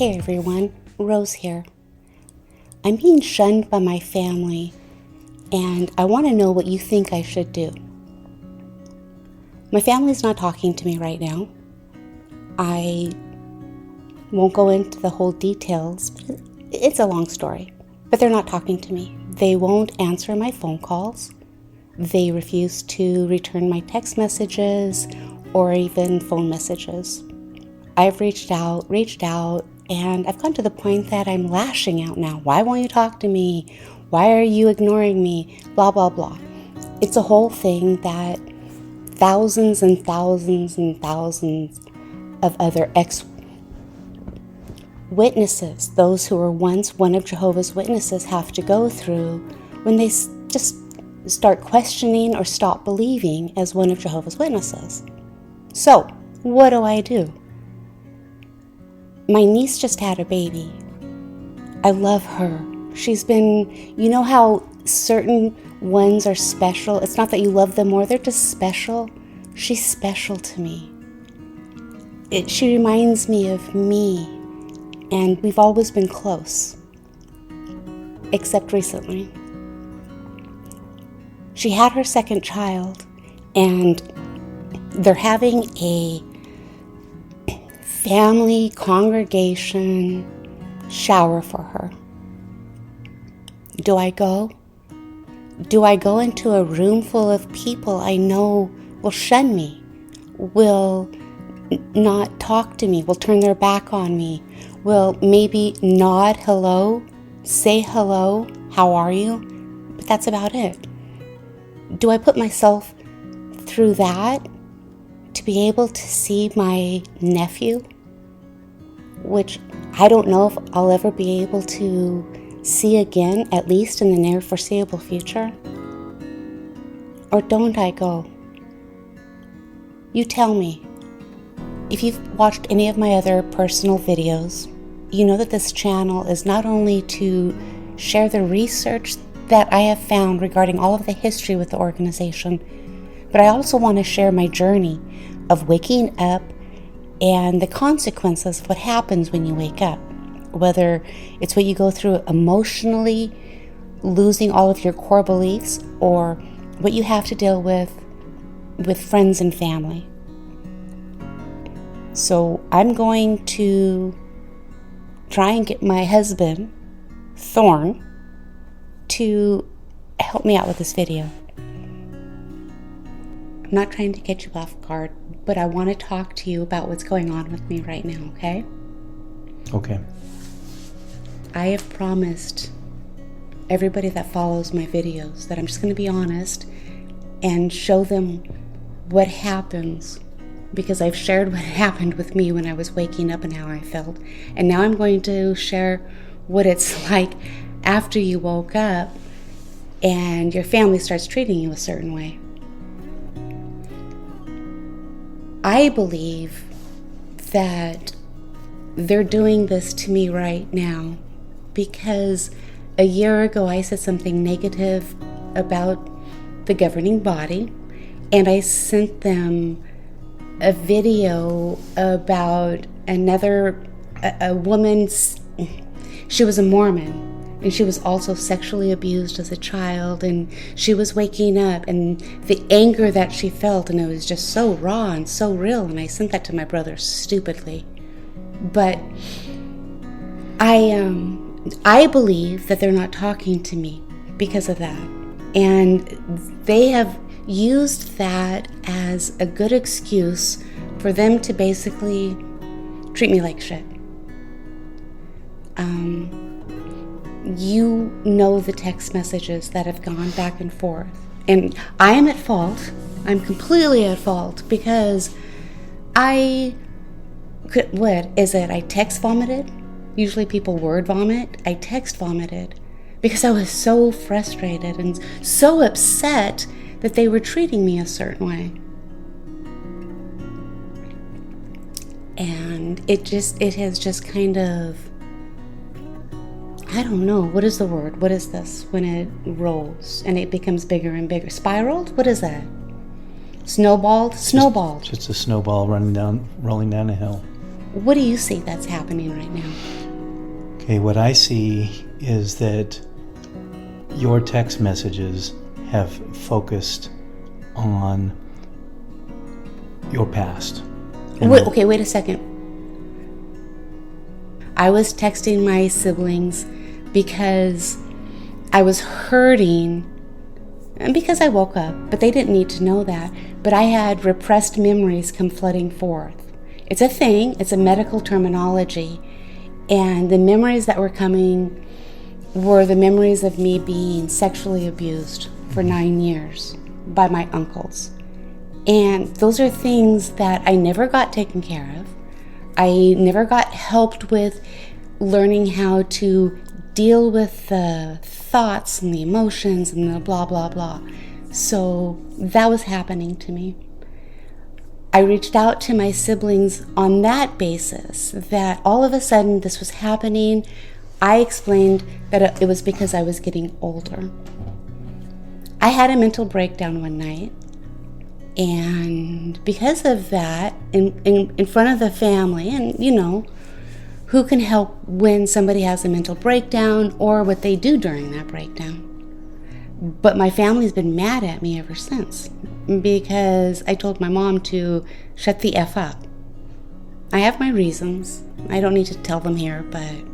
Hey everyone, Rose here. I'm being shunned by my family, and I want to know what you think I should do. My family's not talking to me right now. I won't go into the whole details, but it's a long story. But they're not talking to me. They won't answer my phone calls. They refuse to return my text messages or even phone messages. I've reached out, and I've gotten to the point that I'm lashing out now. Why won't you talk to me? Why are you ignoring me? Blah, blah, blah. It's a whole thing that thousands and thousands and thousands of other ex-witnesses, those who were once one of Jehovah's Witnesses, have to go through when they just start questioning or stop believing as one of Jehovah's Witnesses. So, what do? My niece just had a baby. I love her. She's been, you know how certain ones are special? It's not that you love them more, they're just special. She's special to me. She reminds me of me, and we've always been close, except recently. She had her second child, and they're having a family congregation shower for her. Do I go? Do I go into a room full of people I know will shun me, will not talk to me, will turn their back on me, will maybe nod hello, say hello, how are you? But that's about it. Do I put myself through that to be able to see my nephew, which I don't know if I'll ever be able to see again, at least in the near foreseeable future? Or don't I go? You tell me. If you've watched any of my other personal videos, you know that this channel is not only to share the research that I have found regarding all of the history with the organization, but I also want to share my journey of waking up and the consequences of what happens when you wake up. Whether it's what you go through emotionally, losing all of your core beliefs, or what you have to deal with friends and family. So I'm going to try and get my husband, Thorn, to help me out with this video. I'm not trying to get you off guard, but I want to talk to you about what's going on with me right now, okay? Okay. I have promised everybody that follows my videos that I'm just going to be honest and show them what happens, because I've shared what happened with me when I was waking up and how I felt. And now I'm going to share what it's like after you woke up and your family starts treating you a certain way. I believe that they're doing this to me right now because a year ago I said something negative about the governing body, and I sent them a video about a woman. She was a Mormon, and she was also sexually abused as a child, and she was waking up, and the anger that she felt, and it was just so raw and so real, and I sent that to my brother stupidly. But I believe that they're not talking to me because of that, and they have used that as a good excuse for them to basically treat me like shit. You know the text messages that have gone back and forth. And I am at fault. I'm completely at fault because I text vomited? Usually people word vomit. I text vomited because I was so frustrated and so upset that they were treating me a certain way. And it has just kind of, I don't know, what is the word? What is this? When it rolls and it becomes bigger and bigger. Spiraled? What is that? Snowballed? Snowballed. Just a snowball rolling down a hill. What do you see that's happening right now? Okay, what I see is that your text messages have focused on your past. Wait a second. I was texting my siblings because I was hurting and because I woke up, but they didn't need to know that. But I had repressed memories come flooding forth. It's a thing, it's a medical terminology. And the memories that were coming were the memories of me being sexually abused for 9 years by my uncles. And those are things that I never got taken care of. I never got helped with learning how to deal with the thoughts and the emotions and the blah, blah, blah. So that was happening to me. I reached out to my siblings on that basis, that all of a sudden this was happening. I explained that it was because I was getting older. I had a mental breakdown one night, and because of that, in front of the family, and you know, who can help when somebody has a mental breakdown or what they do during that breakdown. But my family's been mad at me ever since because I told my mom to shut the F up. I have my reasons. I don't need to tell them here, but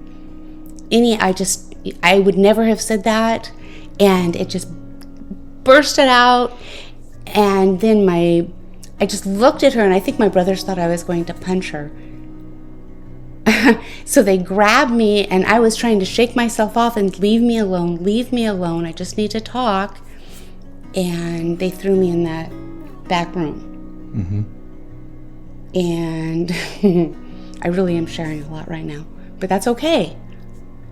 I would never have said that, and it just bursted out. And then I just looked at her, and I think my brothers thought I was going to punch her. So they grabbed me, and I was trying to shake myself off and leave me alone, I just need to talk. And they threw me in that back room. Mm-hmm. And I really am sharing a lot right now, but that's okay.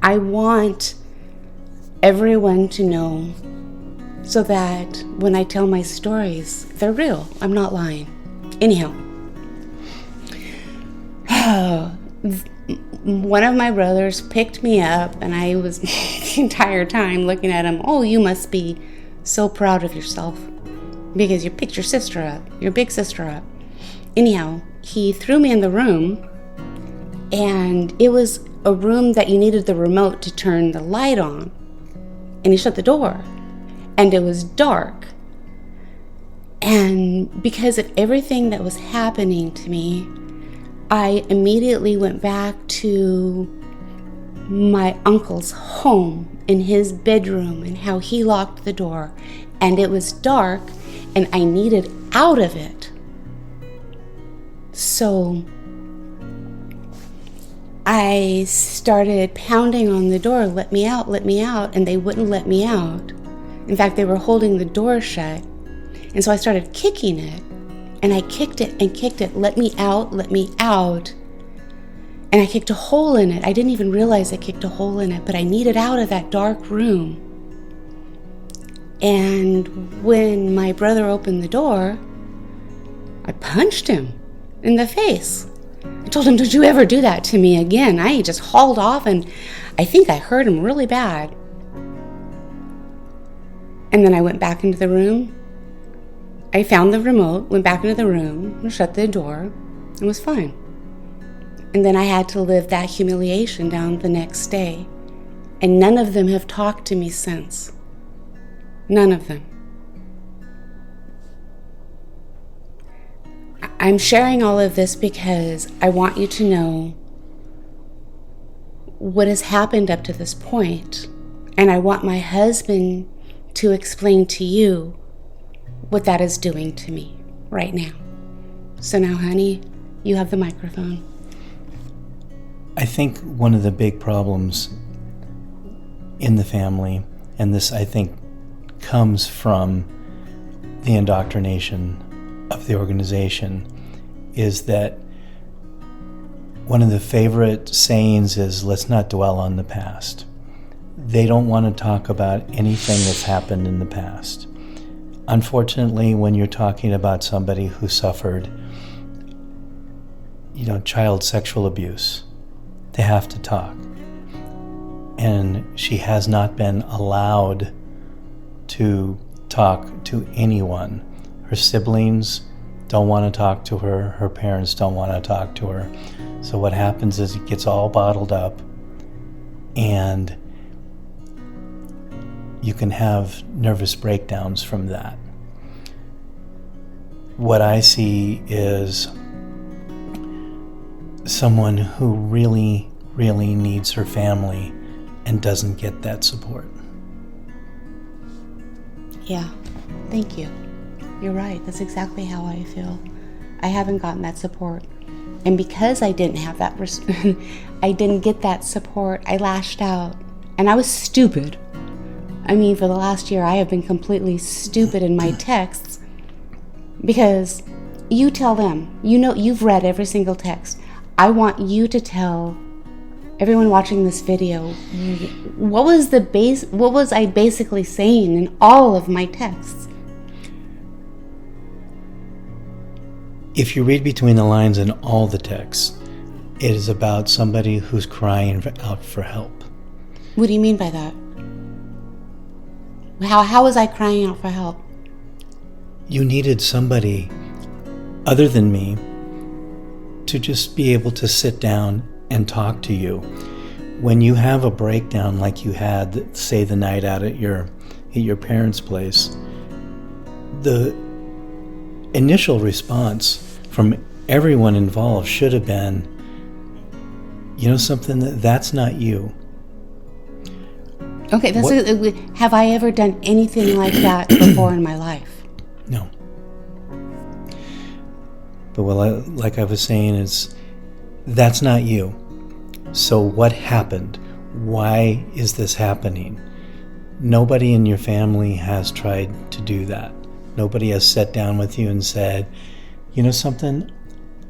I want everyone to know so that when I tell my stories, they're real. I'm not lying. Anyhow, one of my brothers picked me up, and I was the entire time looking at him, oh, you must be so proud of yourself because you picked your sister up, your big sister up. Anyhow, he threw me in the room, and it was a room that you needed the remote to turn the light on, and he shut the door, and it was dark. And because of everything that was happening to me, I immediately went back to my uncle's home in his bedroom and how he locked the door, and it was dark and I needed out of it. So I started pounding on the door, let me out, and they wouldn't let me out. In fact, they were holding the door shut. And so I started kicking it, and I kicked it and kicked it, let me out. And I kicked a hole in it. I didn't even realize I kicked a hole in it, but I needed out of that dark room. And when my brother opened the door, I punched him in the face. I told him, don't you ever do that to me again. I just hauled off, and I think I hurt him really bad. And then I went back into the room. I found the remote, went back into the room, and shut the door, and was fine. And then I had to live that humiliation down the next day. And none of them have talked to me since. None of them. I'm sharing all of this because I want you to know what has happened up to this point. And I want my husband to explain to you what that is doing to me right now. So now, honey, you have the microphone. I think one of the big problems in the family, and this I think comes from the indoctrination of the organization, is that one of the favorite sayings is, let's not dwell on the past. They don't want to talk about anything that's happened in the past. Unfortunately, when you're talking about somebody who suffered, child sexual abuse, they have to talk. And she has not been allowed to talk to anyone. Her siblings don't want to talk to her. Her parents don't want to talk to her. So what happens is it gets all bottled up, and you can have nervous breakdowns from that. What I see is someone who really, really needs her family and doesn't get that support. Yeah, thank you. You're right. That's exactly how I feel. I haven't gotten that support. And because I didn't have that, I didn't get that support, I lashed out. And I was stupid. I mean, for the last year, I have been completely stupid in my texts, because you tell them, you know, you've read every single text. I want you to tell everyone watching this video, what was I basically saying in all of my texts? If you read between the lines in all the texts, it is about somebody who's crying out for help. What do you mean by that? How was I crying out for help? You needed somebody other than me to just be able to sit down and talk to you. When you have a breakdown like you had, say, the night out at your parents' place, the initial response from everyone involved should have been, you know something, that's not you. Okay, have I ever done anything like that before in my life? No. But like I was saying, is that's not you. So what happened? Why is this happening? Nobody in your family has tried to do that. Nobody has sat down with you and said, you know something,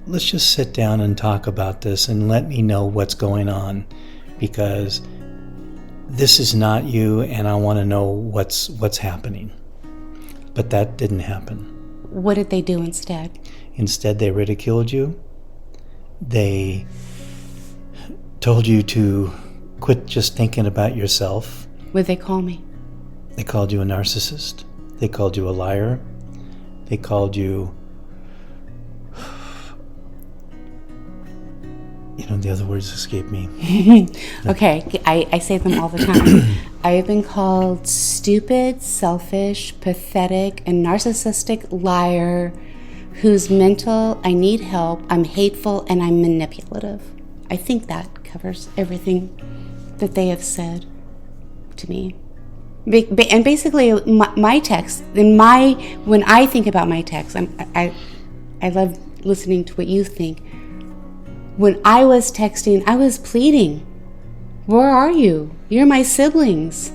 let's just sit down and talk about this and let me know what's going on, because this is not you and I want to know what's happening. But that didn't happen. What did they do instead? Instead, they ridiculed you. They told you to quit just thinking about yourself. What did they call me? They called you a narcissist. They called you a liar. They called you, you know, the other words escape me. Okay, I say them all the time. I have been called stupid, selfish, pathetic, and narcissistic liar who's mental, I need help, I'm hateful, and I'm manipulative. I think that covers everything that they have said to me. And basically, my text, when I think about my text, I love listening to what you think. When I was texting, I was pleading. Where are you? You're my siblings.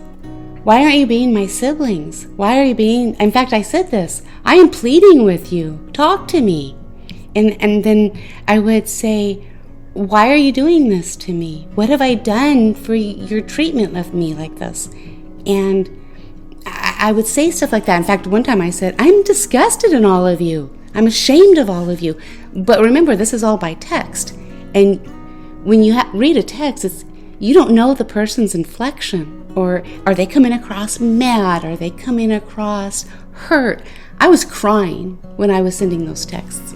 Why aren't you being my siblings? Why are you being... In fact, I said this. I am pleading with you. Talk to me. And then I would say, why are you doing this to me? What have I done for your treatment of me like this? And I would say stuff like that. In fact, one time I said, I'm disgusted in all of you. I'm ashamed of all of you. But remember, this is all by text. And when you read a text, you don't know the person's inflection. Or are they coming across mad? Are they coming across hurt? I was crying when I was sending those texts.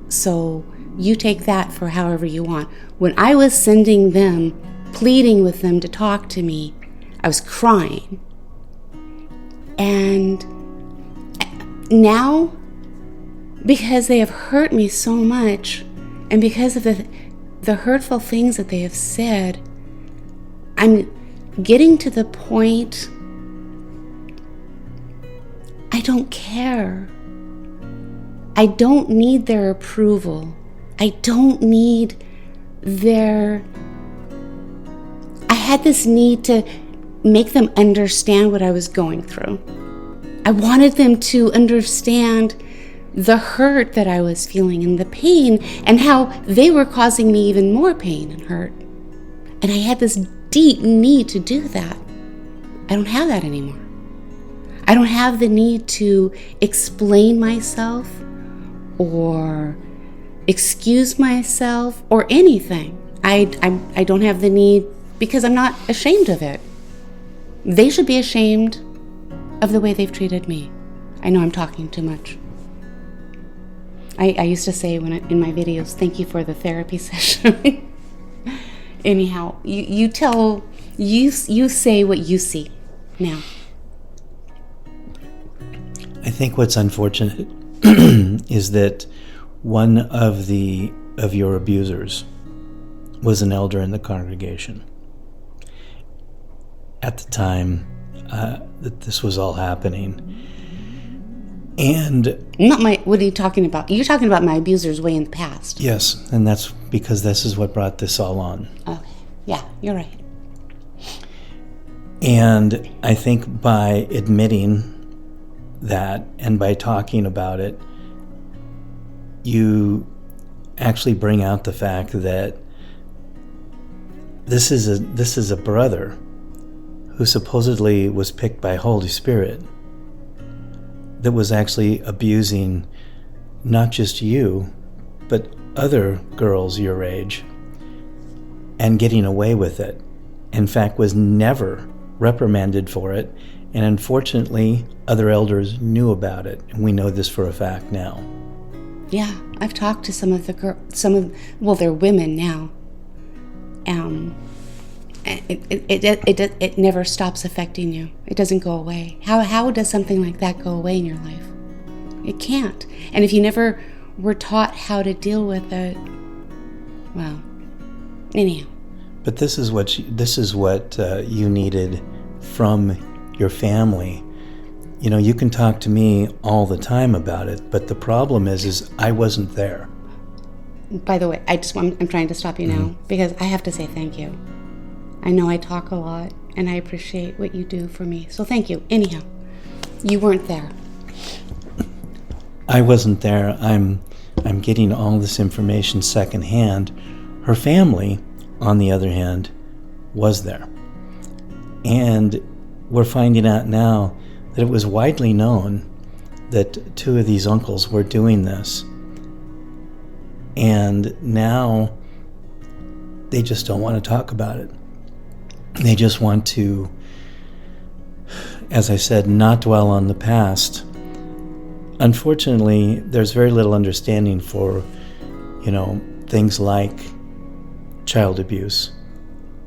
So you take that for however you want. When I was sending them, pleading with them to talk to me, I was crying. And now, because they have hurt me so much, and because of the hurtful things that they have said, I'm getting to the point, I don't care. I don't need their approval. I don't need I had this need to make them understand what I was going through. I wanted them to understand the hurt that I was feeling and the pain, and how they were causing me even more pain and hurt. And I had this deep need to do that. I don't have that anymore. I don't have the need to explain myself or excuse myself or anything. I don't have the need, because I'm not ashamed of it. They should be ashamed of the way they've treated me. I know I'm talking too much. I used to say in my videos, thank you for the therapy session. Anyhow, you say what you see now. I think what's unfortunate is that one of your abusers was an elder in the congregation at the time that this was all happening. And what are you talking about? You're talking about my abusers way in the past. Yes, and that's because this is what brought this all on. Okay, yeah, you're right. And I think by admitting that and by talking about it, you actually bring out the fact that this is a brother who supposedly was picked by Holy Spirit that was actually abusing not just you, but other girls your age, and getting away with it. In fact, was never reprimanded for it, and unfortunately, other elders knew about it, and we know this for a fact now. Yeah, I've talked to some of the girls. Well, they're women now. It never stops affecting you. It doesn't go away. How does something like that go away in your life? It can't. And if you never were taught how to deal with it, well, anyhow. But this is what you needed from your family. You know, you can talk to me all the time about it, but the problem is I wasn't there. By the way, I'm trying to stop you now because I have to say thank you. I know I talk a lot, and I appreciate what you do for me. So thank you. Anyhow, you weren't there. I wasn't there. I'm getting all this information secondhand. Her family, on the other hand, was there. And we're finding out now that it was widely known that two of these uncles were doing this. And now they just don't want to talk about it. They just want to, as I said, not dwell on the past. Unfortunately, there's very little understanding for, things like child abuse,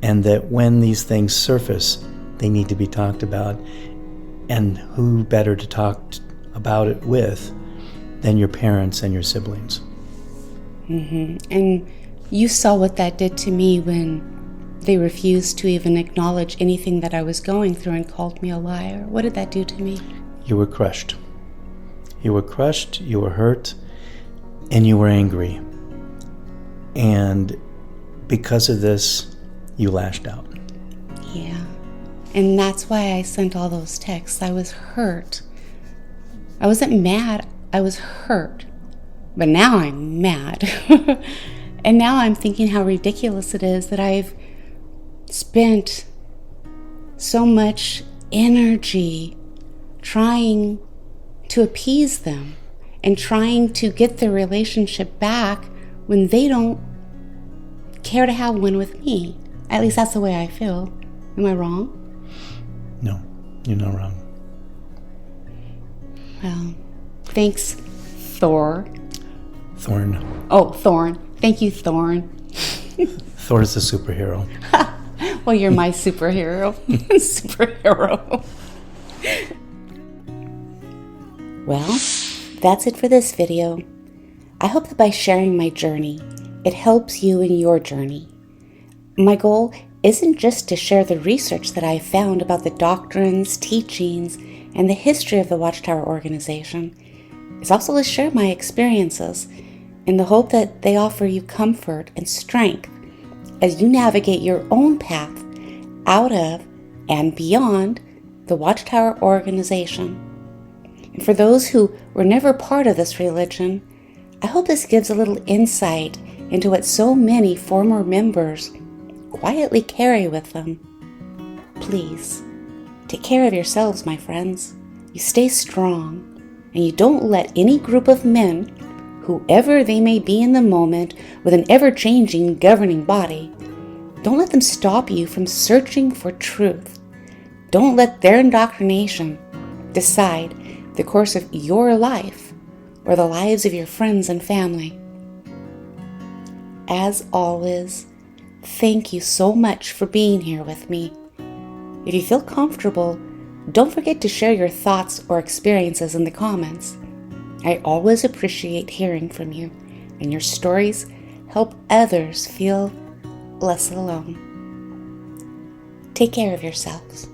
and that when these things surface, they need to be talked about. And who better to talk about it with than your parents and your siblings? Mm-hmm. And you saw what that did to me when they refused to even acknowledge anything that I was going through and called me a liar. What did that do to me? You were crushed. You were crushed, you were hurt, and you were angry. And because of this, you lashed out. Yeah. And that's why I sent all those texts. I was hurt. I wasn't mad, I was hurt. But now I'm mad. And now I'm thinking how ridiculous it is that I've spent so much energy trying to appease them and trying to get the relationship back when they don't care to have one with me. At least that's the way I feel. Am I wrong? No, you're not wrong. Well, thanks, Thorn. Oh, Thorn. Thank you, Thorn. Thor's a superhero. Well, you're my superhero. Superhero. Well, that's it for this video. I hope that by sharing my journey, it helps you in your journey. My goal isn't just to share the research that I found about the doctrines, teachings, and the history of the Watchtower organization. It's also to share my experiences in the hope that they offer you comfort and strength as you navigate your own path out of and beyond the Watchtower organization. And for those who were never part of this religion, I hope this gives a little insight into what so many former members quietly carry with them. Please, take care of yourselves, my friends. You stay strong, and you don't let any group of men, whoever they may be in the moment, with an ever-changing governing body, don't let them stop you from searching for truth. Don't let their indoctrination decide the course of your life or the lives of your friends and family. As always, thank you so much for being here with me. If you feel comfortable, don't forget to share your thoughts or experiences in the comments. I always appreciate hearing from you, and your stories help others feel less alone. Take care of yourselves.